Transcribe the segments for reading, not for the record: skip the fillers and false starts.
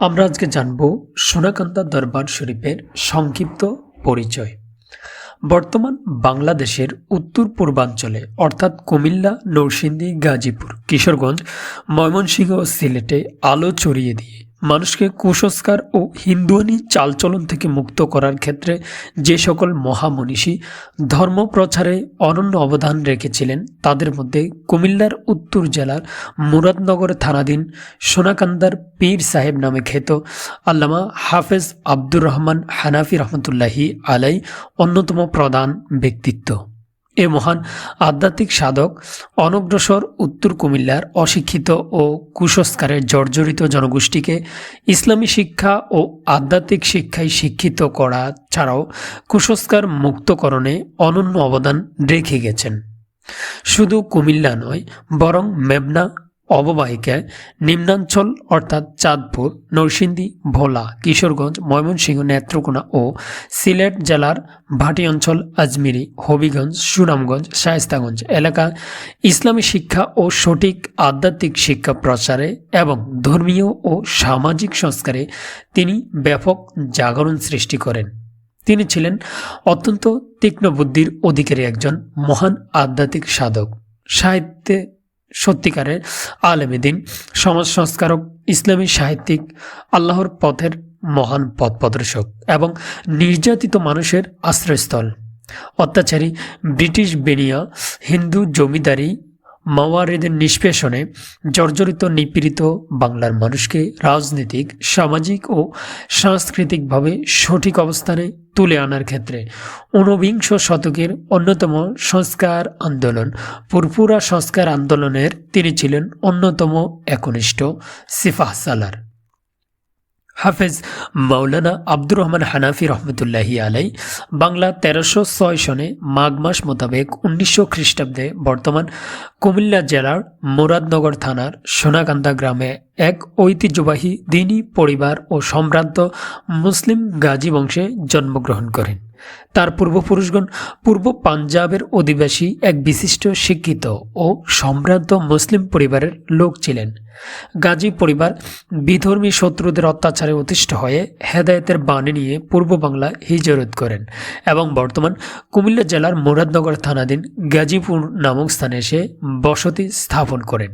আমরা আজকে জানব সোনাকান্দা দরবার শরীফের সংক্ষিপ্ত পরিচয়। বর্তমান বাংলাদেশের উত্তর পূর্বাঞ্চলে অর্থাৎ কুমিল্লা, নরসিংদী, গাজীপুর, কিশোরগঞ্জ, ময়মনসিংহ ও সিলেটে আলো ছড়িয়ে দিয়ে মানুষকে কুসংস্কার ও হিন্দুয়ানি চালচলন থেকে মুক্ত করার ক্ষেত্রে যে সকল মহামনীষী ধর্ম প্রচারে অনন্য অবদান রেখেছিলেন তাদের মধ্যে কুমিল্লার উত্তর জেলার মুরাদনগর থানাধীন সোনাকান্দার পীর সাহেব নামে খ্যাত আল্লামা হাফেজ আব্দুর রহমান হানাফি রহমতুল্লাহি আলাই অন্যতম প্রধান ব্যক্তিত্ব। এ মহান আধ্যাত্মিক সাধক অনগ্রসর উত্তর কুমিল্লার অশিক্ষিত ও কুসংস্কারে জর্জরিত জনগোষ্ঠীকে ইসলামী শিক্ষা ও আধ্যাত্মিক শিক্ষায় শিক্ষিত করা ছাড়াও কুসংস্কার মুক্তকরণে অনন্য অবদান রেখে গেছেন। শুধু কুমিল্লা নয়, বরং মেঘনা অববাহিকায় নিম্নাঞ্চল অর্থাৎ চাঁদপুর, নরসিংদী, ভোলা, কিশোরগঞ্জ, ময়মনসিংহ, নেত্রকোনা ও সিলেট জেলার ভাটি অঞ্চল, আজমিরি, হবিগঞ্জ, সুনামগঞ্জ, শায়েস্তাগঞ্জ এলাকা ইসলামী শিক্ষা ও সঠিক আধ্যাত্মিক শিক্ষা প্রচারে এবং ধর্মীয় ও সামাজিক সংস্কারে তিনি ব্যাপক জাগরণ সৃষ্টি করেন। তিনি ছিলেন অত্যন্ত তীক্ষ্ণ বুদ্ধির অধিকারী একজন মহান আধ্যাত্মিক সাধক, সাহিত্যে সত্যিকারের আলেমে দ্বীন, সমাজ সংস্কারক, ইসলামী সাহিত্যিক, আল্লাহর পথের মহান পথ প্রদর্শক এবং নির্যাতিত মানুষের আশ্রয়স্থল। অত্যাচারী ব্রিটিশ বেনিয়া হিন্দু জমিদারি মাওয়ারিদের নিষ্পেষণে জর্জরিত নিপীড়িত বাংলার মানুষকে রাজনৈতিক, সামাজিক ও সাংস্কৃতিকভাবে সঠিক অবস্থানে তুলে আনার ক্ষেত্রে ঊনবিংশ শতকের অন্যতম সংস্কার আন্দোলন ফুরফুরা সংস্কার আন্দোলনের তিনি ছিলেন অন্যতম একনিষ্ঠ সিপাহসালার। হাফেজ মাওলানা আব্দুর রহমান হানাফি রহমতুল্লাহি আলাই বাংলা 1306 সনে মাঘ মাস মোতাবেক 1900 খ্রিস্টাব্দে বর্তমান কুমিল্লা জেলার মুরাদনগর থানার সোনাকান্দা গ্রামে এক ঐতিহ্যবাহী দ্বীনি পরিবার ও সম্ভ্রান্ত মুসলিম গাজী বংশে জন্মগ্রহণ করেন। তার পূর্বপুরুষগণ পূর্ব পাঞ্জাবের অধিবাসী এক বিশিষ্ট শিক্ষিত ও সম্ভ্রান্ত মুসলিম পরিবারের লোক ছিলেন। গাজী পরিবার বিধর্মী শত্রুদের অত্যাচারে অতিষ্ঠ হয়ে হেদায়েতের বাণী নিয়ে পূর্ব বাংলা হিজরত করেন এবং বর্তমান কুমিল্লা জেলার মুরাদনগর থানাধীন গাজীপুর নামক স্থানে এসে বসতি স্থাপন করেন।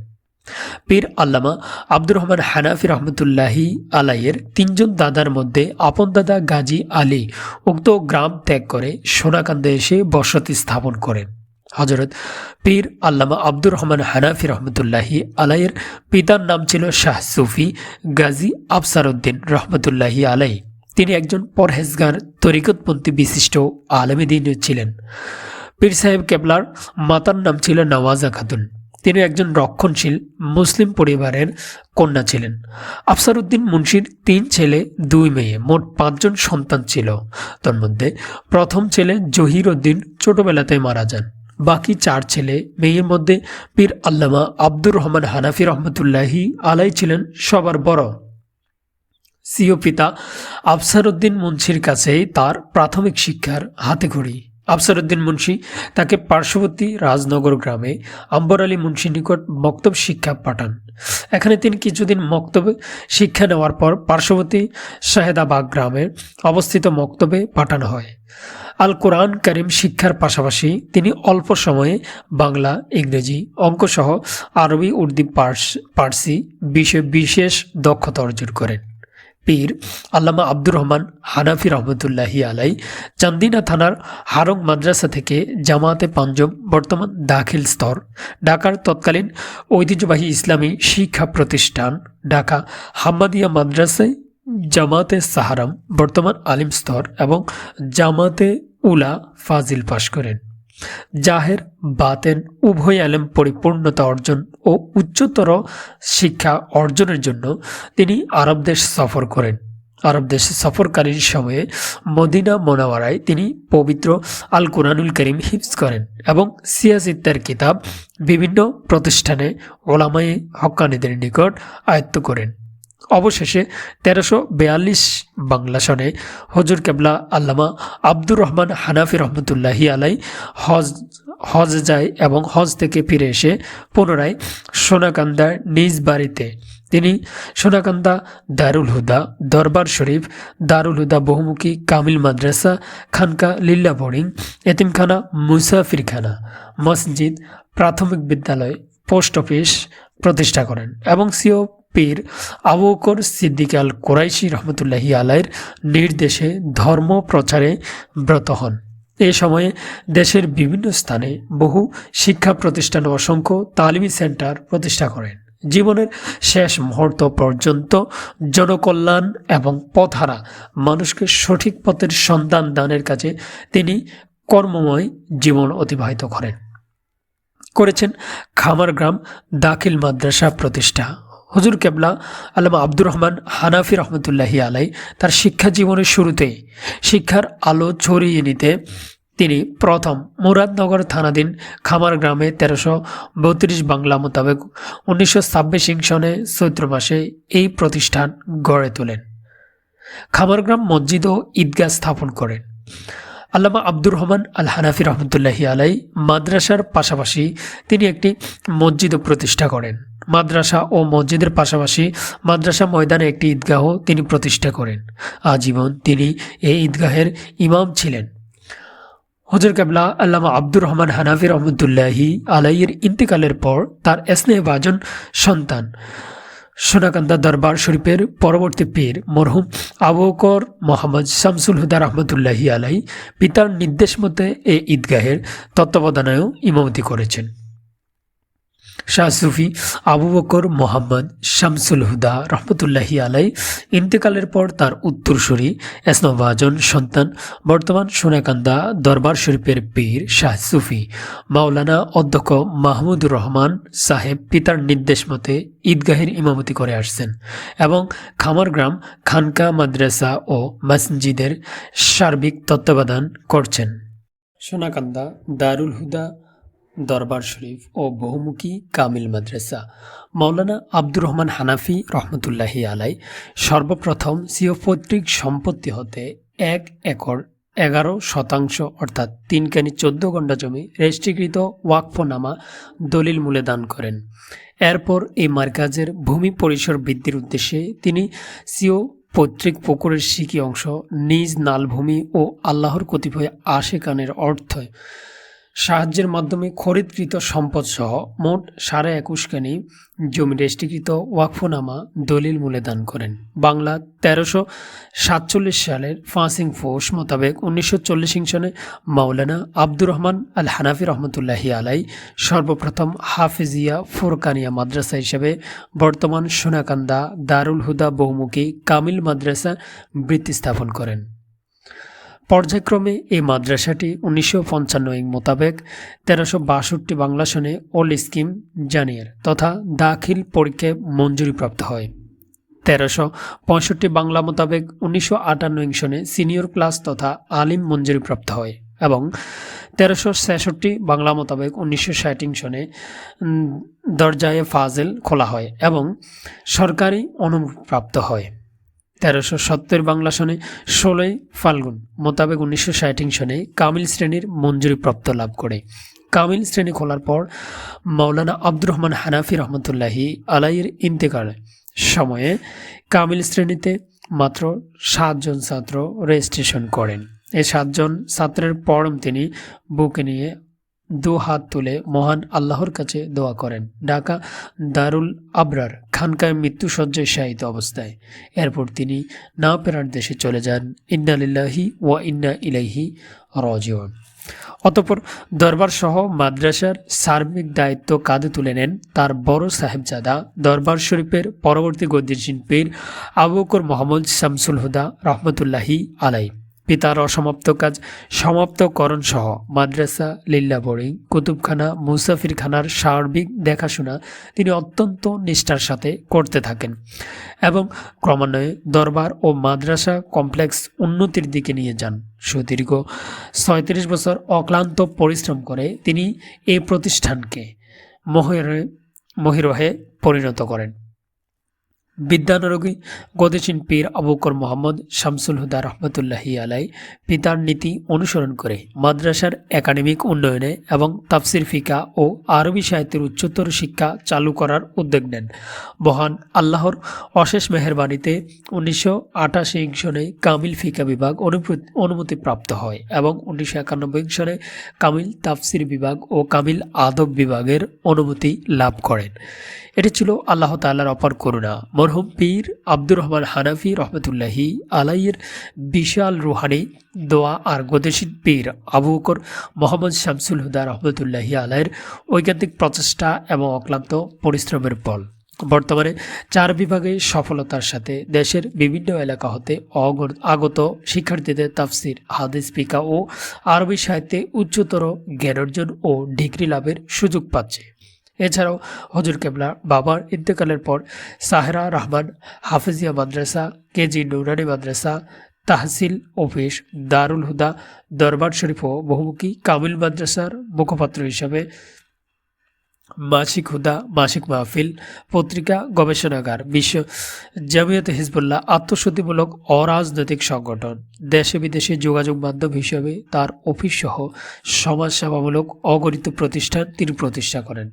পীর আল্লামা আব্দুর রহমান হানাফি রহমতুল্লাহি আলাইয়ের তিনজন দাদার মধ্যে আপন দাদা গাজী আলী উক্ত গ্রাম ত্যাগ করে সোনাকান্দে এসে বসতি স্থাপন করেন। হজরত পীর আল্লামা আব্দুর রহমান হানাফি রহমতুল্লাহি আলাইয়ের পিতার নাম ছিল শাহ সুফি গাজী আফসারউদ্দিন রহমতুল্লাহি আলাই। তিনি একজন পরহেজগার তরিকতপন্থী বিশিষ্ট আলেমে দ্বীন ছিলেন। পীর সাহেব কেবলার মাতার নাম ছিল নওয়াজা খাতুন। তিনি একজন রক্ষণশীল মুসলিম পরিবারের কন্যা ছিলেন। আফসারউদ্দিন মুন্সির 3 ছেলে 2 মেয়ে, মোট 5 জন সন্তান ছিল। তন্মধ্যে প্রথম ছেলে জহির উদ্দিন ছোটবেলাতেই মারা যান। বাকি 4 ছেলে মেয়ের মধ্যে পীর আল্লামা আব্দুর রহমান হানাফি রহমতুল্লাহি আলাই ছিলেন সবার বড়। স্বীয় পিতা আফসারউদ্দিন মুন্সির কাছেই তার প্রাথমিক শিক্ষার হাতেখড়ি। আফসারউদ্দিন মুন্সি তাকে পার্শ্ববর্তী রাজনগর গ্রামে আম্বর আলী মুন্সির নিকট মক্তব শিক্ষা পাঠান। এখানে তিনি কিছুদিন মক্তবে শিক্ষা নেওয়ার পর পার্শ্ববর্তী শাহেদাবাগ গ্রামে অবস্থিত মক্তবে পাঠানো হয়। আল কোরআন করিম শিক্ষার পাশাপাশি তিনি অল্প সময়ে বাংলা, ইংরেজি, অঙ্কসহ আরবি, উর্দু, পার্সি বিষয়ে বিশেষ দক্ষতা অর্জন করেন। পীর আল্লামা আব্দুর রহমান হানাফি রহমতুল্লাহি আলাই চান্দিনা থানার হারং মাদ্রাসা থেকে জামাতে পাঞ্জম বর্তমান দাখিল স্তর, ঢাকার তৎকালীন ঐতিহ্যবাহী ইসলামী শিক্ষা প্রতিষ্ঠান ঢাকা হাম্মাদিয়া মাদ্রাসায় জামাতে সাহারাম বর্তমান আলিম স্তর এবং জামাতে উলা ফাজিল পাশ করেন। জাহের বাতেন উভয় আলেম পরিপূর্ণতা অর্জন ও উচ্চতর শিক্ষা অর্জনের জন্য তিনি আরব দেশ সফর করেন। আরব দেশে সফরকালীন সময়ে মদিনা মোনাওয়ারায় তিনি পবিত্র আল কোরআনুল করিম হিফজ করেন এবং সিয়াসিত্তার কিতাব বিভিন্ন প্রতিষ্ঠানে ওলামায়ে হক্কানীদের নিকট আয়ত্ত করেন। অবশেষে 1342 বাংলা সনে হজুর কেবলা আল্লামা আব্দুর রহমান হানাফি রহমতুল্লাহি আলাই হজ যায় এবং হজ থেকে ফিরে এসে পুনরায় সোনাকান্দার নিজ বাড়িতে তিনি সোনাকান্দা দারুল হুদা দরবার শরীফ দারুল হুদা বহুমুখী কামিল মাদ্রাসা খানকা লিল্লা বোর্ডিং এতিমখানা মুসাফিরখানা মসজিদ প্রাথমিক বিদ্যালয় পোস্ট অফিস প্রতিষ্ঠা করেন এবং সিও পীর আবু বকর সিদ্দিক আল কুরাইশি রহমতুল্লাহি আলাইয়ের নির্দেশে ধর্ম প্রচারে ব্রত হন। এ সময়ে দেশের বিভিন্ন স্থানে বহু শিক্ষা প্রতিষ্ঠান ও অসংখ্য তালিমি সেন্টার প্রতিষ্ঠা করেন। জীবনের শেষ মুহূর্ত পর্যন্ত জনকল্যাণ এবং পথহারা মানুষকে সঠিক পথের সন্ধান দানের কাজে তিনি কর্মময় জীবন অতিবাহিত করেছেন। খামারগ্রাম দাখিল মাদ্রাসা প্রতিষ্ঠা। হুজুর কেবলা আল্লামা আব্দুর রহমান হানাফি রহমতুল্লাহি আলাই তার শিক্ষা জীবনের শুরুতেই শিক্ষার আলো ছড়িয়ে নিতে তিনি প্রথম মুরাদনগর থানাধীন খামার গ্রামে 1332 বাংলা মোতাবেক 1926 সনে চৈত্র মাসে এই প্রতিষ্ঠান গড়ে তোলেন। খামারগ্রাম মসজিদ ও ঈদগাহ স্থাপন করেন। আল্লামা আব্দুর রহমান আল হানাফি রহমতুল্লাহি আলাই মাদ্রাসার পাশাপাশি তিনি একটি মসজিদও প্রতিষ্ঠা করেন। মাদ্রাসা ও মসজিদের পাশাপাশি মাদ্রাসা ময়দানে একটি ঈদগাহ তিনি প্রতিষ্ঠা করেন। আজীবন তিনি এই ঈদগাহের ইমাম ছিলেন। হুজুর কেবলা আল্লামা আব্দুর রহমান হানাফি রহমতুল্লাহি আলাইয়ের ইন্তেকালের পর তার স্নেহভাজন সন্তান সোনাকান্দা দরবার শরীফের পরবর্তী পীর মরহুম আবু বকর মোহাম্মদ শামসুল হুদা রহমতুল্লাহি আলাই পিতার নির্দেশ মতে এই ঈদগাহের তত্ত্বাবধানেও ইমামতি করেছেন। শাহ সুফি আবু বকর মোহাম্মদ শামসুল হুদা রহমতুল্লাহি আলাই ইন্তেকালের পর তার উত্তরসূরি স্নেহভাজন সন্তান বর্তমান সোনাকান্দা দরবার শরীফের পীর শাহ সুফি মাওলানা অধ্যক্ষ মাহমুদুর রহমান সাহেব পিতার নির্দেশ মতে ঈদগাহের ইমামতি করে আসছেন এবং খামারগ্রাম খানকা মাদ্রাসা ও মসজিদের সার্বিক তত্ত্বাবধান করছেন। সোনাকান্দা দারুল হুদা দরবার শরীফ ও বহুমুখী কামিল মাদ্রাসা। মাওলানা আব্দুর রহমান হানাফি রহমতুল্লাহি আলাই সর্বপ্রথম সিও পৈতৃক সম্পত্তি হতে 1 একর 11% অর্থাৎ 3 কানি 14 গন্ডা জমি রেজিস্ট্রিকৃত ওয়াকফনামা দলিল মূলে দান করেন। এরপর এই মার্কাজের ভূমি পরিসর বৃদ্ধির উদ্দেশ্যে তিনি সিও পৈতৃক পুকুরের সিকি অংশ নিজ নালভূমি ও আল্লাহর কতিপয় আশেকানের অর্থে সাহায্যের মাধ্যমে খরিদকৃত সম্পদ সহ মোট 21.5 কানি জমি রেজিস্ট্রিকৃত ওয়াকফনামা দলিল মূলে দান করেন। বাংলা 1347 সালের 5 পৌষ মোতাবেক 1940 সনে মাওলানা আব্দুর রহমান আল হানাফি রহমতুল্লাহি আলাই সর্বপ্রথম হাফিজিয়া ফুরকানিয়া মাদ্রাসা হিসেবে বর্তমান সোনাকান্দা দারুল হুদা বহুমুখী কামিল মাদ্রাসা বৃত্তি স্থাপন করেন। পর্যায়ক্রমে এই মাদ্রাসাটি 1955 মোতাবেক 1362 বাংলা সনে অল স্কিম জানিয়ার তথা দাখিল পরীক্ষায় মঞ্জুরিপ্রাপ্ত হয়। 1365 বাংলা মোতাবেক 1958 সনে সিনিয়র ক্লাস তথা আলিম মঞ্জুরিপ্রাপ্ত হয় এবং 1366 বাংলা মোতাবেক 1960 সনে দরজায়ে ফাজেল খোলা হয় এবং সরকারি অনুমতিপ্রাপ্ত হয়। 1370 বাংলা সনে 16 ফাল্গুন মোতাবেক 1960 সনে কামিল শ্রেণীর মঞ্জুরিপ্রাপ্ত লাভ করে। কামিল শ্রেণী খোলার পর মাওলানা আব্দুর রহমান হানাফি রহমতুল্লাহি আলাইয়ের ইন্তেকাল সময়ে কামিল শ্রেণীতে মাত্র 7 জন ছাত্র রেজিস্ট্রেশন করেন। এই 7 জন ছাত্রের পরম তিনি বুকে নিয়ে 2 হাত তুলে মহান আল্লাহর কাছে দোয়া করেন। ঢাকা দারুল আবরার খানকায় মৃত্যুসজ্জায় শায়িত অবস্থায়। এরপর তিনি না ফেরার দেশে চলে যান। ইন্না লিল্লাহি ওয়া ইন্না ইলাইহি রাজিউন। অতঃপর দরবার সহ মাদ্রাসার সার্বিক দায়িত্ব কাঁধে তুলে নেন তার বড় সাহেবজাদা দরবার শরীফের পরবর্তী গদ্দিন পীর আবু বকর মোহাম্মদ শামসুল হুদা রহমতুল্লাহি আলাই। পিতার অসমাপ্ত কাজ সমাপ্তকরণ সহ মাদ্রাসা লিল্লা বোর্ডিং কুতুবখানা মুসাফিরখানার সার্বিক দেখাশোনা তিনি অত্যন্ত নিষ্ঠার সাথে করতে থাকেন এবং ক্রমান্বয়ে দরবার ও মাদ্রাসা কমপ্লেক্স উন্নতির দিকে নিয়ে যান। সুদীর্ঘ 37 বছর অক্লান্ত পরিশ্রম করে তিনি এই প্রতিষ্ঠানকে মহিরহে পরিণত করেন। বিদ্যানুরাগী গতিশীল পীর আবু বকর মোহাম্মদ শামসুল হুদা রহমতুল্লাহি আলাই পিতার নীতি অনুসরণ করে মাদ্রাসার একাডেমিক উন্নয়নে এবং তাফসির ফিকা ও আরবি সাহিত্যের উচ্চতর শিক্ষা চালু করার উদ্যোগ নেন। মহান আল্লাহর অশেষ মেহেরবানিতে 1988 সনে কামিল ফিকা বিভাগ অনুমতিপ্রাপ্ত হয় এবং 1991 সনে কামিল তাফসির বিভাগ ও কামিল আদব বিভাগের অনুমতি লাভ করেন। এটি ছিল আল্লাহ তাআলার অপার করুণা। মরহুম পীর আব্দুর রহমান হানাফি রহমতুল্লাহি আলাইয়ের বিশাল রুহানি দোয়া আর গতিশীল পীর আবু বকর মোহাম্মদ শামসুল হুদা রহমতুল্লাহি আলাইয়ের ঐকান্তিক প্রচেষ্টা এবং অক্লান্ত পরিশ্রমের ফল বর্তমানে 4 বিভাগে সফলতার সাথে দেশের বিভিন্ন এলাকা হতে আগত শিক্ষার্থীদের তাফসির, হাদিস, ফিকা ও আরবি সাহিত্যে উচ্চতর জ্ঞানার্জন ও ডিগ্রি লাভের সুযোগ পাচ্ছে। এছাড়াও হজুর কেবলার বাবার ইন্তেকালের পর সাহেরা রহমান হাফিজিয়া মাদ্রাসা, কেজি নুরানি মাদ্রাসা, তাহসিল অফিস, দারুল হুদা, দরবার শরীফ ও বহুমুখী কামিল মাদ্রাসার মুখপাত্র হিসাবে মাসিক হুদা, মাসিক মাহফিল, পত্রিকা, গবেষণাগার, বিশ্ব জামিয়াতে হিজবুল্লাহ আত্মশুদ্ধিমূলক অরাজনৈতিক সংগঠন, দেশে বিদেশে যোগাযোগ মাধ্যম হিসেবে তার অফিস সহ সমাজসেবামূলক অগণিত প্রতিষ্ঠান তিনি প্রতিষ্ঠা করেন।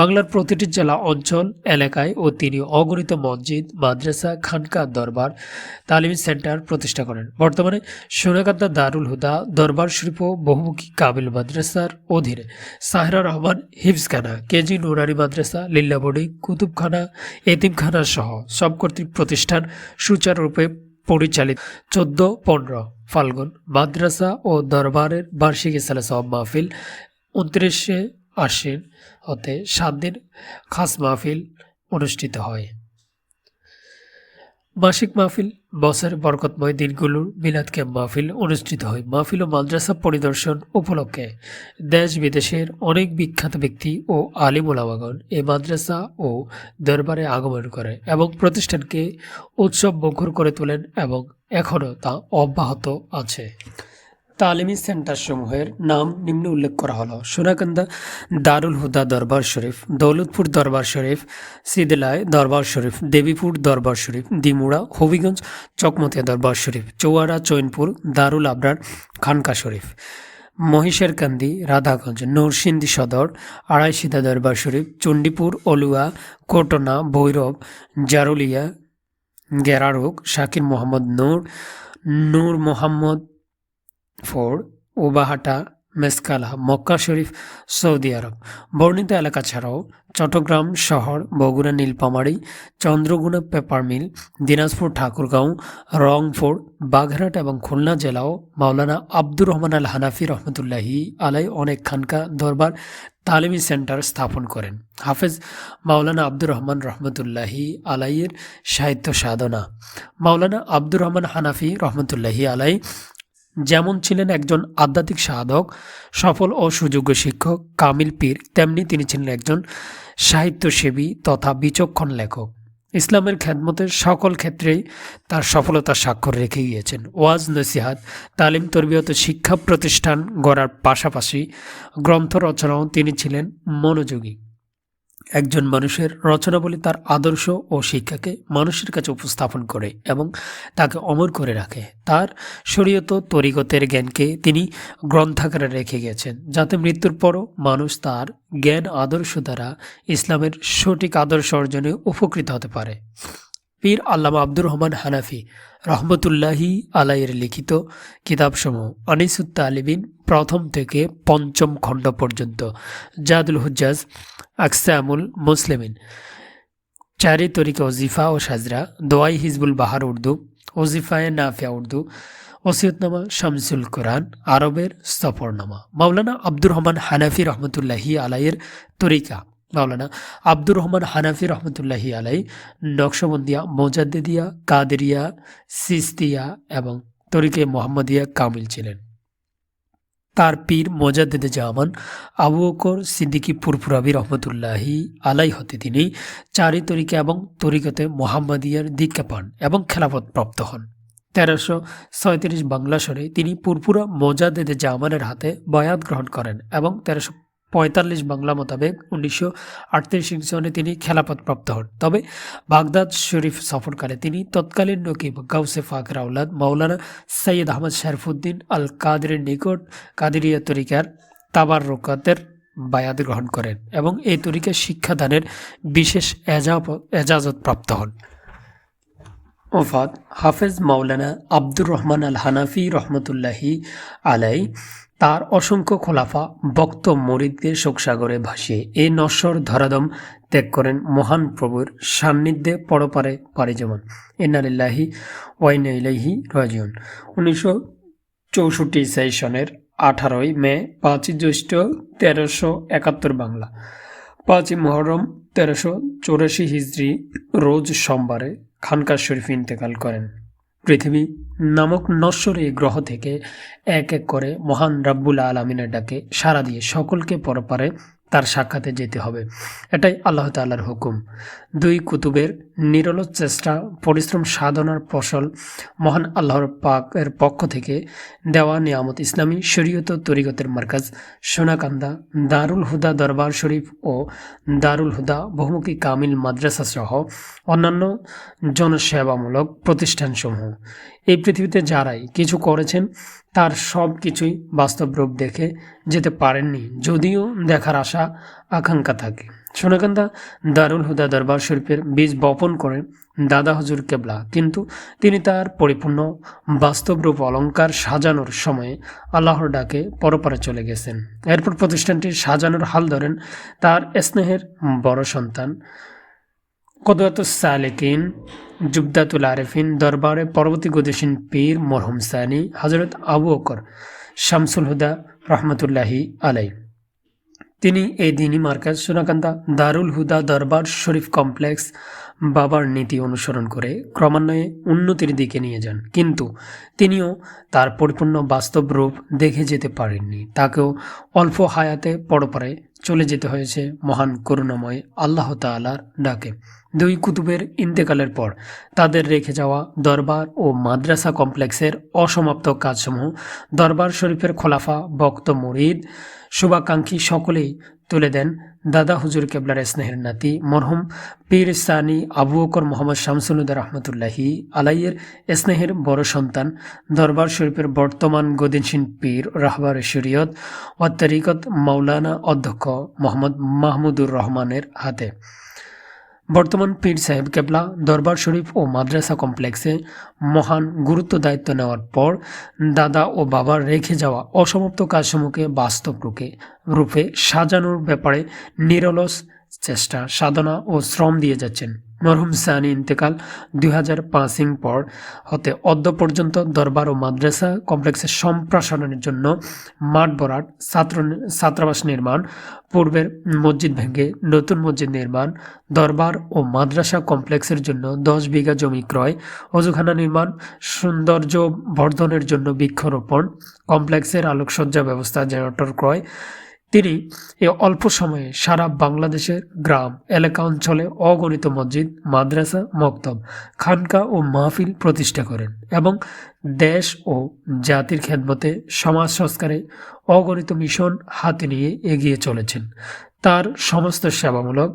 বাংলার প্রতিটি জেলা, অঞ্চল, এলাকায় ও তিনি অগণিত মসজিদ, মাদ্রাসা, খানকা, দরবার, তালিমি সেন্টার প্রতিষ্ঠা করেন। বর্তমানে সোনাকান্দা দারুল হুদা, দরবার শরীফ ও বহুমুখী কামিল মাদ্রাসার অধীনে সাহেরা রহমান হিফজখানা, কেজি নুরানি মাদ্রাসা, লিল্লা বোর্ডিং, কুতুবখানা, এতিমখানা সহ সব কর্তৃক প্রতিষ্ঠান সুচারুরূপে পরিচালিত। 14-15 ফাল্গুন মাদ্রাসা ও দরবারের বার্ষিক ইসালে সওয়াব মাহফিল, 29 আশ্বিন হতে 7 দিন খাস মাহফিল অনুষ্ঠিত হয়। মাসিক মাহফিল, বছরের বরকতময় দিনগুলোর মিলাদ ক্যাম্প মাহফিল অনুষ্ঠিত হয়। মাহফিল ও মাদ্রাসা পরিদর্শন উপলক্ষে দেশ বিদেশের অনেক বিখ্যাত ব্যক্তি ও আলিম ওলামাগণ এই মাদ্রাসা ও দরবারে আগমন করে এবং প্রতিষ্ঠানকে উৎসব মুখর করে তোলেন এবং এখনও তা অব্যাহত আছে। তালিমি সেন্টারসমূহের নাম নিম্নে উল্লেখ করা হলো: সোনাকান্দা দারুল হুদা দরবার শরীফ, দৌলতপুর দরবার শরীফ, সিদলায় দরবার শরীফ, দেবীপুর দরবার শরীফ, দিমুড়া, হবিগঞ্জ চকমতিয়া দরবার শরীফ, চৌয়ারা চৈনপুর দারুল আবরার খানকা শরীফ, মহিষেরকান্দি রাধাগঞ্জ, নরসিংদী সদর আড়াইশিদা দরবার শরীফ, চণ্ডীপুর অলুয়া, কোটনা, ভৈরব, জারুলিয়া, গেরারোগ, শাকির মোহাম্মদ নূর মোহাম্মদ ফোর্ড, ওবাহাটা, মেসকালা, মক্কা শরীফ, সৌদি আরব। বর্ণিত এলাকা ছাড়াও চট্টগ্রাম শহর, বগুড়া নীলফামারী, চন্দ্রগুনা পেপার মিল, দিনাজপুর ঠাকুরগাঁও, রংপুর, বাঘেরহাট এবং খুলনা জেলাও মাওলানা আব্দুর রহমান আল হানাফি রহমতুল্লাহি আলাই অনেক খানকা, দরবার, তালিমি সেন্টার স্থাপন করেন। হাফেজ মাওলানা আব্দুর রহমান রহমতুল্লাহি আলাইয়ের সাহিত্য সাধনা। মাওলানা আব্দুর রহমান হানাফি রহমতুল্লাহি আলাই যেমন ছিলেন একজন আধ্যাত্মিক সাধক, সফল ও সুযোগ্য শিক্ষক, কামিল পীর, তেমনি তিনি ছিলেন একজন সাহিত্যসেবী তথা বিচক্ষণ লেখক। ইসলামের খেদমতের সকল ক্ষেত্রেই তার সফলতার স্বাক্ষর রেখে গিয়েছেন। ওয়াজ, নসিহাত, তালিম, তরবিয়ত শিক্ষা প্রতিষ্ঠান গড়ার পাশাপাশি গ্রন্থ রচনাও তিনি ছিলেন মনোযোগী। একজন মানুষের রচনাবলী তার আদর্শ ও শিক্ষাকে মানুষের কাছে উপস্থাপন করে এবং তাকে অমর করে রাখে। তার শরীয়ত তরিকতের জ্ঞানকে তিনি গ্রন্থাকারে রেখে গেছেন, যাতে মৃত্যুর পরও মানুষ তার জ্ঞান আদর্শ দ্বারা ইসলামের সঠিক আদর্শ অর্জনে উপকৃত হতে পারে। পীর আল্লামা আব্দুর রহমান হানাফি রহমতুল্লাহি আলাইয়ের লিখিত কিতাবসমূহ আনিসুত তালিবিন প্রথম থেকে পঞ্চম খণ্ড পর্যন্ত, জাদুল হুজ্জাজ, আকসামুল মুসলিমিন, চারি তরিকা ওজিফা ও সাজরা, দোয়াই হিজবুল বাহার উর্দু, ওজিফায়ে নাফিয়া উর্দু, ওসিয়তনামা শামসুল কোরআন আরবের সফরনামা। মাওলানা আব্দুর রহমান হানাফি রহমতুল্লাহি আলাইয়ের তরিকা। মাওলানা আব্দুর রহমান হানাফি রহমতুল্লাহি আলাই নকশবন্দিয়া, মোজাদ্দেদিয়া, কাদেরিয়া, সিস্তিয়া এবং তরিকে মোহাম্মদিয়া কামিল ছিলেন। তার পীর মোজাদ্দেদে জামান আবু বকর সিদ্দিকী পুরপুরাবি রহমতুল্লাহি আলাই হতে তিনি চারি তরিকা এবং তরিকতে মোহাম্মদিয়ার দীক্ষা পান এবং খেলাফত প্রাপ্ত হন। 1337 বাংলা সনে তিনি পুরপুরা মোজাদ্দেদে জামানের হাতে বয়াত গ্রহণ করেন এবং 45 বাংলা মোতাবেক 1938 সনে তিনি খেলাফত প্রাপ্ত হন। তবে বাগদাদ শরীফ সফরকালে তিনি তৎকালীন নকিব গাউসে ফাকের আওলাদ মাওলানা সৈয়দ আহমদ শরফুদ্দিন আল কাদেরের নিকট কাদেরিয়া তরিকার তাবাররুকাতের বায়াত গ্রহণ করেন এবং এই তরিকার শিক্ষাদানের বিশেষ এজাজত প্রাপ্ত হন। ওফাত হাফেজ মাওলানা আব্দুর রহমান আল হানাফি রহমতুল্লাহি আলাই তার অসংখ্য খোলাফা বক্ত মরিদদের শোকসাগরে ভাসিয়ে এই নশ্বর ধরাদম ত্যাগ করেন মহান প্রভুর সান্নিধ্যে পরপারে পাড়ি জমান। ইন্না লিল্লাহি ওয়া ইন্না ইলাইহি রাজিউন। 1964 সনের 18 মে 5 জ্যৈষ্ঠ 1371 বাংলা, 5 মুহররম 1384 হিজরি রোজ সোমবারে খানকা শরীফ ইন্তেকাল করেন। পৃথিবী নামক নশ্বর এই গ্রহ থেকে এক এক করে মহান রাব্বুল আলামিনের ডাকে সাড়া দিয়ে সকলকে পরপারে তার সাক্ষাতে যেতে হবে, এটাই আল্লাহ তাআলার হুকুম। দুই কুতুবের নিরলস চেষ্টা পরিশ্রম সাধনার ফসল মহান আল্লাহর পাকের পক্ষ থেকে দেওয়া নিয়ামত ইসলামী শরীয়ত ও তরিকতের মার্কাজ সোনাকান্দা দারুল হুদা দরবার শরীফ ও দারুল হুদা বহুমুখী কামিল মাদ্রাসা সহ অন্যান্য জনসেবামূলক প্রতিষ্ঠানসমূহ এই পৃথিবীতে যারাই কিছু করেছেন তার সব কিছুই বাস্তব রূপ দেখে যেতে পারেননি, যদিও দেখার আশা আকাঙ্ক্ষা থাকে। সোনাকান্দা দারুল হুদা দরবার শরীফের বীজ বপন করেন দাদা হুজুর কেবলা, কিন্তু তিনি তার পরিপূর্ণ বাস্তব রূপ অলঙ্কার সাজানোর সময়ে আল্লাহর ডাকে পরপারে চলে গেছেন। এরপর প্রতিষ্ঠানটি সাজানোর হাল ধরেন তার স্নেহের বড় সন্তান কদওয়াতুস সালেকিন জুবদাতুল আরেফিন দরবারে পরবর্তী গদিসীন পীর মরহুম সানি হজরত আবু বকর শামসুল হুদা রহমতুল্লাহি আলাই। তিনি এই দিনই মার্কাজ সোনাকান্দা দারুল হুদা দরবার শরীফ কমপ্লেক্স বাবার নীতি অনুসরণ করে ক্রমান্বয়ে উন্নতির দিকে নিয়ে যান, কিন্তু তিনিও তার পরিপূর্ণ বাস্তব রূপ দেখে যেতে পারেননি। তাকেও অল্প হায়াতে পরপারে চলে যেতে হয়েছে মহান করুণাময় আল্লাহ তাআলার ডাকে। দুই কুতুবের ইন্তেকালের পর তাদের রেখে যাওয়া দরবার ও মাদ্রাসা কমপ্লেক্সের অসমাপ্ত কাজসমূহ দরবার শরীফের খোলাফা বক্ত মুরিদ শুভাকাঙ্ক্ষী সকলেই তুলে দেন দাদা হুজুর কেবলার স্নেহের নাতি মরহুম পীর সানি আবু বকর মোহাম্মদ শামসুল হুদা রহমতুল্লাহি আলাইয়ের স্নেহের বড় সন্তান দরবার শরীফের বর্তমান গদিনশীন পীর রাহবার শরীয়ত ও তরিকত মাওলানা অধ্যক্ষ মোহাম্মদ মাহমুদুর রহমানের হাতে। বর্তমান পীর সাহেব কেবলা দরবার শরীফ ও মাদ্রাসা কমপ্লেক্সে মহান গুরুত্ব দায়িত্ব নেওয়ার পর দাদা ও বাবার রেখে যাওয়া অসমাপ্ত কাজসমূহকে বাস্তব রূপে সাজানোর ব্যাপারে নিরলস চেষ্টা সাধনা ও শ্রম দিয়ে যাচ্ছেন। মরহুম সানি ইন্তেকাল 2005 পর হতে অদ্য পর্যন্ত দরবার ও মাদ্রাসা কমপ্লেক্সের সম্প্রসারণের জন্য মাঠ ভরাট, ছাত্রাবাস নির্মাণ, পূর্বের মসজিদ ভেঙে নতুন মসজিদ নির্মাণ, দরবার ও মাদ্রাসা কমপ্লেক্সের জন্য 10 বিঘা জমি ক্রয়, অজুখানা নির্মাণ, সৌন্দর্য বর্ধনের জন্য বৃক্ষরোপণ, কমপ্লেক্সের আলোকসজ্জা ব্যবস্থা, জেনারেটর ক্রয়। তিনি এ অল্প সময়ে সারা বাংলাদেশের গ্রাম এলাকা অঞ্চলে অগণিত মসজিদ, মাদ্রাসা, মক্তব, খানকা ও মাহফিল প্রতিষ্ঠা করেন এবং দেশ ও জাতির খেদমতে সমাজ সংস্কারে অগণিত মিশন হাতে নিয়ে এগিয়ে চলেছেন। তার সমস্ত সেবামূলক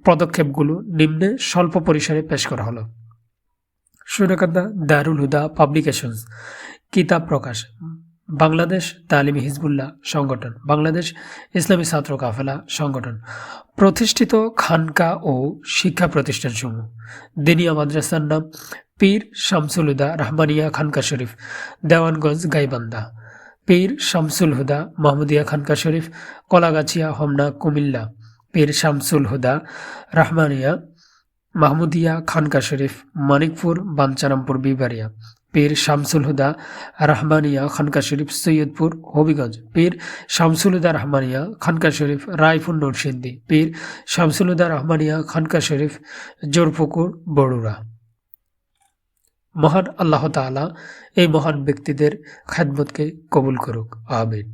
পদক্ষেপগুলো নিম্নে স্বল্প পরিসরে পেশ করা হলো। সোনাকান্দা দারুল হুদা পাবলিকেশনস কিতাব প্রকাশ, বাংলাদেশ তালিমি হিজবুল্লাহ সংগঠন, বাংলাদেশ ইসলামী ছাত্র কাফেলা সংগঠন, প্রতিষ্ঠিত খানকা ও শিক্ষা প্রতিষ্ঠানসমূহ। দিনিয়া মাদ্রাসার নাম পীর শামসুল হুদা রহমানিয়া খানকা শরীফ, দেওয়ানগঞ্জ গাইবান্ধা। পীর শামসুল হুদা মাহমুদিয়া খানকা শরীফ, কলাগাছিয়া হোমনা কুমিল্লা। পীর শামসুল হুদা রহমানিয়া মাহমুদিয়া খানকা শরীফ, মানিকপুর বাঞ্চারামপুর বিবারিয়া। পীর শামসুল হুদা রহমানিয়া খানকা শরীফ, সৈয়দপুর হবিগঞ্জ। পীর শামসুল হুদা রহমানিয়া খানকা শরীফ, রায়পুর নরসিংদী। পীর শামসুল হুদা রহমানিয়া খানকা শরীফ, জোরপুকুর বড়ুরা। মহান আল্লাহ তাআলা এই মহান ব্যক্তিদের খেদমতকে কবুল করুক, আমিন।